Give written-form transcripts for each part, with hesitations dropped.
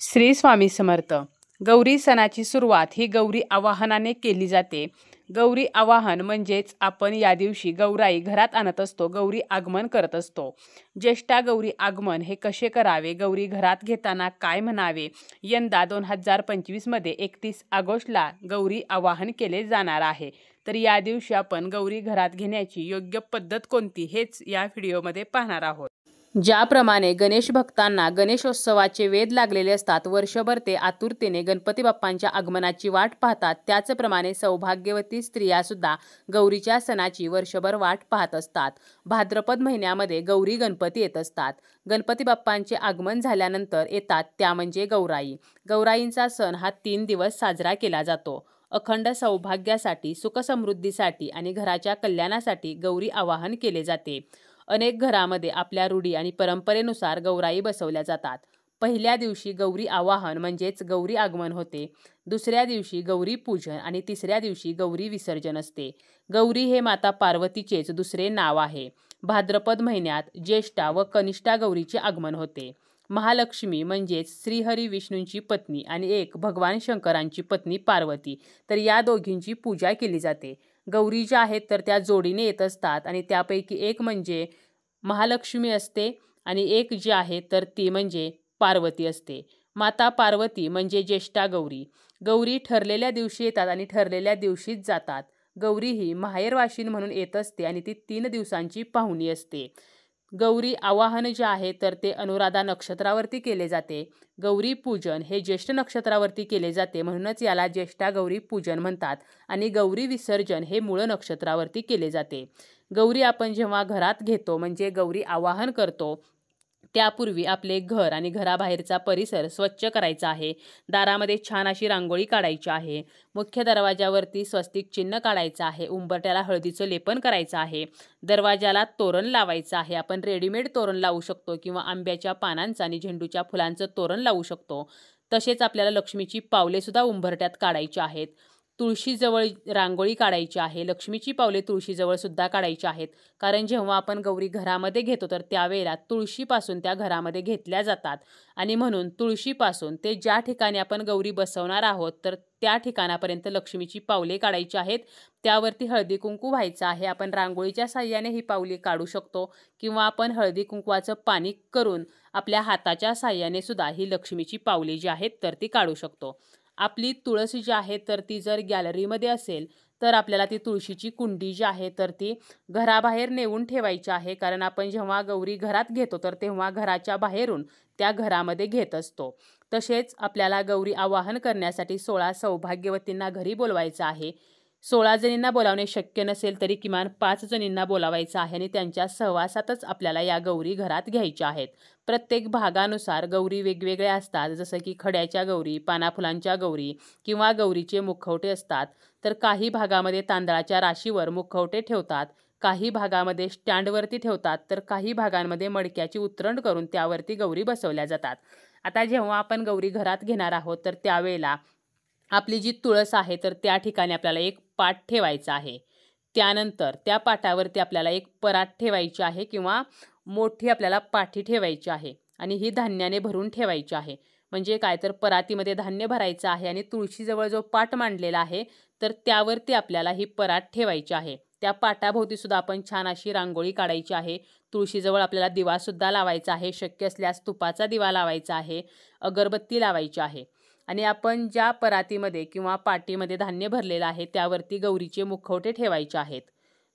श्री स्वामी समर्थ। गौरी सणाची सुरुवात ही गौरी आवाहनाने केली जाते। गौरी आवाहन म्हणजेच आपण या दिवशी गौराई घरात आणत असतो, गौरी आगमन करत असतो। ज्येष्ठा गौरी आगमन हे कसे करावे, गौरी घरात घेताना काय म्हणावे, यंदा 2025 मध्ये 31 ऑगस्टला गौरी आवाहन केले जाणार आहे। तर या दिवशी आपण गौरी घरात घेण्याची योग्य पद्धत कोणती हेच या व्हिडिओमध्ये पाहणार आहोत। ज्याप्रमाणे गणेश भक्तांना गणेशोत्सवाचे वेध लागलेले असतात, वर्षभर ते आतुरतेने गणपती बाप्पांच्या आगमनाची वाट पाहतात, त्याचप्रमाणे सौभाग्यवती स्त्रिया सुद्धा गौरीच्या सणाची वर्षभर वाट पाहत असतात। भाद्रपद महिन्यामध्ये गौरी गणपती येत असतात। गणपती बाप्पांचे आगमन झाल्यानंतर येतात त्या म्हणजे गौराई। गौराईंचा सण हा 3 दिवस साजरा केला जातो। अखंड सौभाग्यासाठी, सुखसमृद्धीसाठी आणि घराच्या कल्याणासाठी गौरी आवाहन केले जाते। अनेक घरामध्ये आपल्या रूढी आणि परंपरेनुसार गौराई बसवल्या जातात। पहिल्या दिवशी गौरी आवाहन म्हणजेच गौरी आगमन होते, दुसऱ्या दिवशी गौरी पूजन आणि तिसऱ्या दिवशी गौरी विसर्जन असते। गौरी हे माता पार्वतीचेच दुसरे नाव आहे। भाद्रपद महिन्यात ज्येष्ठा व कनिष्ठा गौरीचे आगमन होते। महालक्ष्मी म्हणजेच श्रीहरी विष्णूंची पत्नी आणि एक भगवान शंकरांची पत्नी पार्वती, तर या दोघींची पूजा केली जाते। गौरी ज्या आहेत तर त्या जोडीने येत असतात आणि त्यापैकी एक म्हणजे महालक्ष्मी असते आणि एक जी आहे तर ती म्हणजे पार्वती असते। माता पार्वती म्हणजे ज्येष्ठा गौरी। गौरी ठरलेल्या दिवशी येतात आणि ठरलेल्या दिवशीच जातात। गौरी ही माहेरवाशीन म्हणून येत असते आणि ती 3 दिवसांची पाहुणी असते। गौरी आवाहन जे आहे तर ते अनुराधा नक्षत्रावरती केले जाते। गौरी पूजन हे ज्येष्ठ नक्षत्रावरती केले जाते, म्हणूनच याला ज्येष्ठा गौरी पूजन म्हणतात। आणि गौरी विसर्जन हे मूळ नक्षत्रावरती केले जाते। गौरी आपण जेव्हा घरात घेतो म्हणजे गौरी आवाहन करतो, त्यापूर्वी आपले घर आणि घराबाहेरचा परिसर स्वच्छ करायचा आहे। दारामध्ये छान अशी रांगोळी काढायची आहे। मुख्य दरवाजावरती स्वस्तिक चिन्ह काढायचं आहे। उंबरठ्याला हळदीचं लेपन करायचं आहे। दरवाजाला तोरण लावायचं आहे। आपण रेडीमेड तोरण लावू शकतो किंवा आंब्याच्या पानांचं आणि झेंडूच्या फुलांचं तोरण लावू शकतो। तसेच आपल्याला लक्ष्मीची पावले सुद्धा उंबरठ्यात काढायची आहेत। तुळशीजवळ रांगोळी काढायची आहे। लक्ष्मीची पावले तुळशीजवळ सुद्धा काढायची आहेत, कारण जेव्हा आपण गौरी घरामध्ये घेतो तर त्यावेळेला तुळशीपासून त्या घरामध्ये घेतल्या जातात आणि म्हणून तुळशीपासून ते ज्या ठिकाणी आपण गौरी बसवणार आहोत तर त्या ठिकाणापर्यंत लक्ष्मीची पावले काढायची आहेत। त्यावरती हळदी कुंकू व्हायचं आहे। आपण रांगोळीच्या साह्याने ही पावले काढू शकतो किंवा आपण हळदी कुंकवाचं पाणी करून आपल्या हाताच्या साह्याने सुद्धा ही लक्ष्मीची पावले जी आहेत तर ती काढू शकतो। आपली तुळस जी आहे तर ती जर गॅलरीमध्ये असेल तर आपल्याला ती तुळशीची कुंडी जी आहे तर ती घराबाहेर नेऊन ठेवायची आहे, कारण आपण जेव्हा गौरी घरात घेतो तर तेव्हा घराच्या बाहेरून त्या घरामध्ये घेत असतो। तसेच आपल्याला गौरी आवाहन करण्यासाठी 16 सौभाग्यवतींना घरी बोलवायचं आहे। 16 जणींना बोलावणे शक्य नसेल तरी किमान 5 जणींना बोलावायचं आहे आणि त्यांच्या सहवासातच आपल्याला या गौरी घरात घ्यायच्या आहेत। प्रत्येक भागानुसार गौरी वेगवेगळ्या असतात, जसं की खड्याच्या गौरी, पानाफुलांच्या गौरी किंवा गौरीचे मुखवटे असतात। तर काही भागामध्ये तांदळाच्या राशीवर मुखवटे ठेवतात, काही भागामध्ये स्टँडवरती ठेवतात, तर काही भागांमध्ये मडक्याची उतरण करून त्यावरती गौरी बसवल्या जातात। आता जेव्हा आपण गौरी घरात घेणार आहोत तर त्यावेळेला आपली जी तुळस आहे तर त्या ठिकाणी आपल्याला एक पाट ठेवायचा आहे। त्यानंतर त्या पाटावरती आपल्याला एक परात ठेवायची आहे किंवा मोठी आपल्याला पाठी ठेवायची आहे आणि ही धान्याने भरून ठेवायची आहे। म्हणजे काय तर परातीमध्ये धान्य भरायचं आहे आणि तुळशीजवळ जो पाट मांडलेला आहे तर त्यावरती आपल्याला ही परात ठेवायची आहे। त्या पाटाभोवती सुद्धा आपण छान अशी रांगोळी काढायची आहे। तुळशीजवळ आपल्याला दिवा सुद्धा लावायचा आहे, शक्य असल्यास तुपाचा दिवा लावायचा आहे, अगरबत्ती लावायची आहे। आणि आपण ज्या परातीमध्ये किंवा पाटीमध्ये धान्य भरलेलं आहे त्यावरती गौरीचे मुखवटे ठेवायचे आहेत।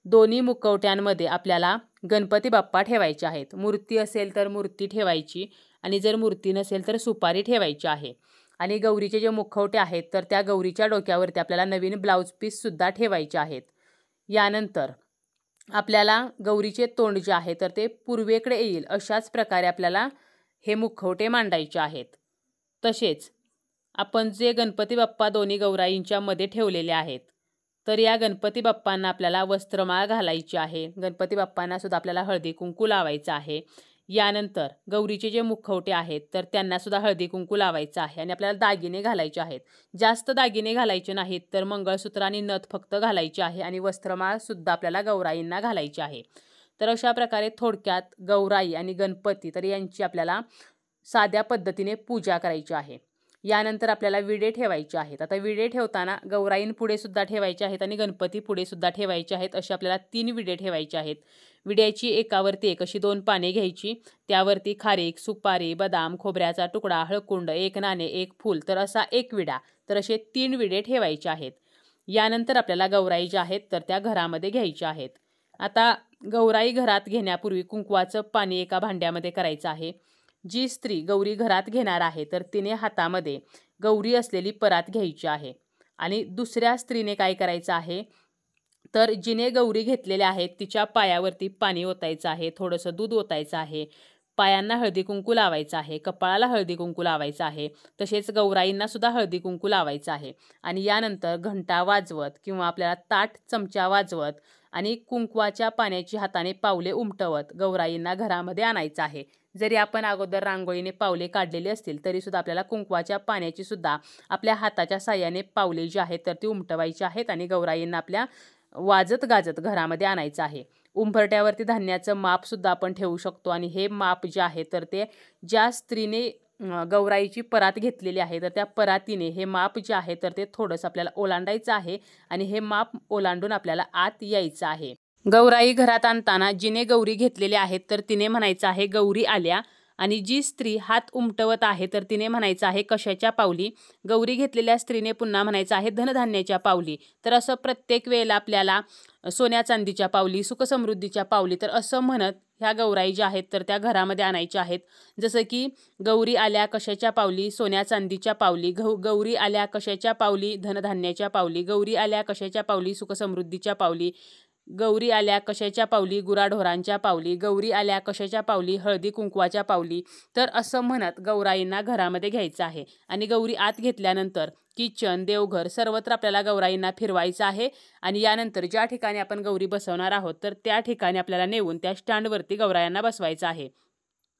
दोन्ही मुखवट्यांमध्ये आपल्याला गणपती बाप्पा ठेवायचे आहेत। मूर्ती असेल तर मूर्ती ठेवायची आणि जर मूर्ती नसेल तर सुपारी ठेवायची आहे। आणि गौरीचे जे मुखवटे आहेत तर त्या गौरीच्या डोक्यावरती आपल्याला नवीन ब्लाऊज पीस सुद्धा ठेवायचे आहेत। यानंतर आपल्याला गौरीचे तोंड जे आहे तर ते पूर्वेकडे येईल अशाच प्रकारे आपल्याला हे मुखवटे मांडायचे आहेत। तसेच आपण जे गणपती बाप्पा दोन्ही गौराईंच्या मध्ये ठेवलेले आहेत तर या गणपती बाप्पांना आपल्याला वस्त्रमाळ घालायची आहे। गणपती बाप्पांना सुद्धा आपल्याला हळदी कुंकू लावायचं आहे। यानंतर गौरीचे जे मुखवटे आहेत तर त्यांना सुद्धा हळदी कुंकू लावायचं आहे आणि आपल्याला दागिने घालायचे आहेत। जास्त दागिने घालायचे नाहीत, तर मंगळसूत्र आणि नथ फक्त घालायची आहे आणि वस्त्रमाळ सुद्धा आपल्याला गौराईंना घालायची आहे। तर अशा प्रकारे थोडक्यात गौराई आणि गणपती तर यांची आपल्याला साध्या पद्धतीने पूजा करायची आहे। यानंतर आपल्याला विडे ठेवायचे आहेत। आता विडे ठेवताना गौराईंपुढे सुद्धा ठेवायचे आहेत आणि गणपती पुढे सुद्धा ठेवायचे आहेत। असे आपल्याला 3 विडे ठेवायचे आहेत। विड्याची एकावरती एक अशी 2 पाने घ्यायची, त्यावरती खारीक, सुपारी, बदाम, खोबऱ्याचा तुकडा, हळकुंड, 1 नाणे, 1 फूल, तर असा 1 विडा, तर असे 3 विडे ठेवायचे आहेत। यानंतर आपल्याला गौराई ज्या आहेत तर त्या घरामध्ये घ्यायच्या आहेत। आता गौराई घरात घेण्यापूर्वी कुंकवाचं पाणी एका भांड्यामध्ये करायचं आहे। जी स्त्री गौरी घरात घेणार आहे तर तिने हातामध्ये गौरी असलेली परात घ्यायची आहे आणि दुसऱ्या स्त्रीने काय करायचं आहे तर जिने गौरी घेतलेल्या आहेत तिच्या पायावरती पाणी ओतायचं आहे, थोडंसं दूध ओतायचं आहे, पायांना हळदी कुंकू लावायचं आहे, कपाळाला हळदी कुंकू लावायचं आहे, तसेच गौराईंना सुद्धा हळदी कुंकू लावायचं आहे। आणि यानंतर घंटा वाजवत किंवा आपल्याला ताट चमचा वाजवत आणि कुंकवाच्या पाण्याची हाताने पावले उमटवत गौराईंना घरामध्ये आणायचं आहे। जरी आपण अगोदर रांगोळीने पावले काढलेली असतील तरी सुद्धा आपल्याला कुंकवाच्या पाण्याची सुद्धा आपल्या हाताच्या साह्याने पावले जी आहेत तर ती उमटवायची आहेत आणि गौराईंना आपल्या वाजत गाजत घरामध्ये आणायचं आहे। उंबरट्यावरती धान्याचं माप सुद्धा आपण ठेवू शकतो आणि हे माप जे आहे तर ते ज्या स्त्रीने गौराईची परात घेतलेली आहे तर त्या परातीने हे माप जे आहे तर ते थोडंसं आपल्याला ओलांडायचं आहे आणि हे माप ओलांडून आपल्याला आत यायचं आहे। गौराई घरात आणताना जिने गौरी घेतलेले आहेत तर तिने म्हणायचं आहे गौरी आल्या, आणि जी स्त्री हात उमटवत आहे तर तिने म्हणायचं आहे कशाच्या पावली। गौरी घेतलेल्या स्त्रीने पुन्हा म्हणायचं आहे धनधान्याच्या पावली। तर असं प्रत्येक वेळेला आपल्याला सोन्या चांदीच्या पावली, सुखसमृद्धीच्या पावली, तर असं म्हणत ह्या गौराई ज्या आहेत तर त्या घरामध्ये आणायच्या आहेत। जसं की गौरी आल्या कशाच्या पावली, सोन्या चांदीच्या पावली, गौरी आल्या कशाच्या पावली, धनधान्याच्या पावली, गौरी आल्या कशाच्या पावली, सुखसमृद्धीच्या पावली, गौरी आल्या कशाच्या पावली, गुराढोरांच्या पावली, गौरी आल्या कशाच्या पावली, हळदी कुंकवाच्या पावली। तर असं म्हणत गौराईंना घरामध्ये घ्यायचं आहे आणि गौरी आत घेतल्यानंतर किचन, देवघर सर्वत्र आपल्याला गौराईंना फिरवायचं आहे आणि यानंतर ज्या ठिकाणी आपण गौरी बसवणार आहोत तर त्या ठिकाणी आपल्याला नेऊन त्या स्टँडवरती गौरायांना बसवायचं आहे।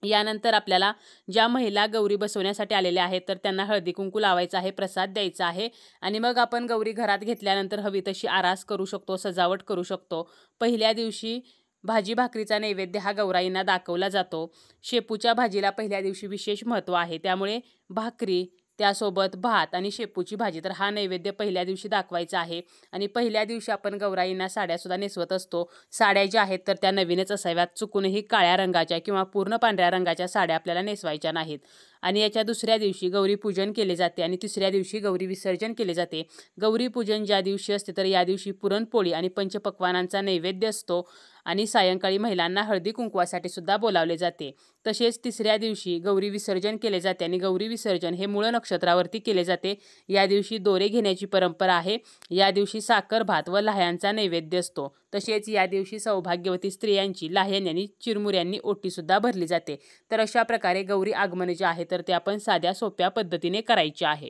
यानंतर आपल्याला ज्या महिला गौरी बसवण्यासाठी आलेल्या आहेत तर त्यांना हळदी कुंकू लावायचं आहे, प्रसाद द्यायचा आहे आणि मग आपण गौरी घरात घेतल्यानंतर हवी तशी आरास करू शकतो, सजावट करू शकतो। पहिल्या दिवशी भाजी भाकरीचा नैवेद्य हा गौराईंना दाखवला जातो। शेपूच्या भाजीला पहिल्या दिवशी विशेष महत्त्व आहे, त्यामुळे भाकरी त्यासोबत भात आणि शेपूची भाजी तर हा नैवेद्य पहिल्या दिवशी दाखवायचा आहे। आणि पहिल्या दिवशी आपण गौराईंना साड्यासुद्धा नेसवत असतो। साड्या ज्या आहेत तर त्या नवीनच असाव्यात, चुकूनही काळ्या रंगाच्या किंवा पूर्ण पांढऱ्या रंगाच्या साड्या आपल्याला नेसवायच्या नाहीत। आणि याच्या दुसऱ्या दिवशी गौरी पूजन केले जाते आणि तिसऱ्या दिवशी गौरी विसर्जन केले जाते। गौरी पूजन ज्या दिवशी असते तर या दिवशी पुरणपोळी आणि पंचपक्वानांचा नैवेद्य असतो आणि सायंकाळी महिलांना हळदी कुंकवासाठी सुद्धा बोलावले जाते। तसेच तिसऱ्या दिवशी गौरी विसर्जन केले जाते आणि गौरी विसर्जन हे मूळ नक्षत्रावरती केले जाते। या दिवशी दोरे घेण्याची परंपरा आहे। या दिवशी साखर भात व लाह्यांचा नैवेद्य असतो। तसेच या दिवशी सौभाग्यवती स्त्रियांची लाह्यांनी चिरमुऱ्यांनी ओटीसुद्धा भरली जाते। तर अशा प्रकारे गौरी आगमन जे आहे तर ते आपण साध्या सोप्या पद्धतीने करायचे आहे।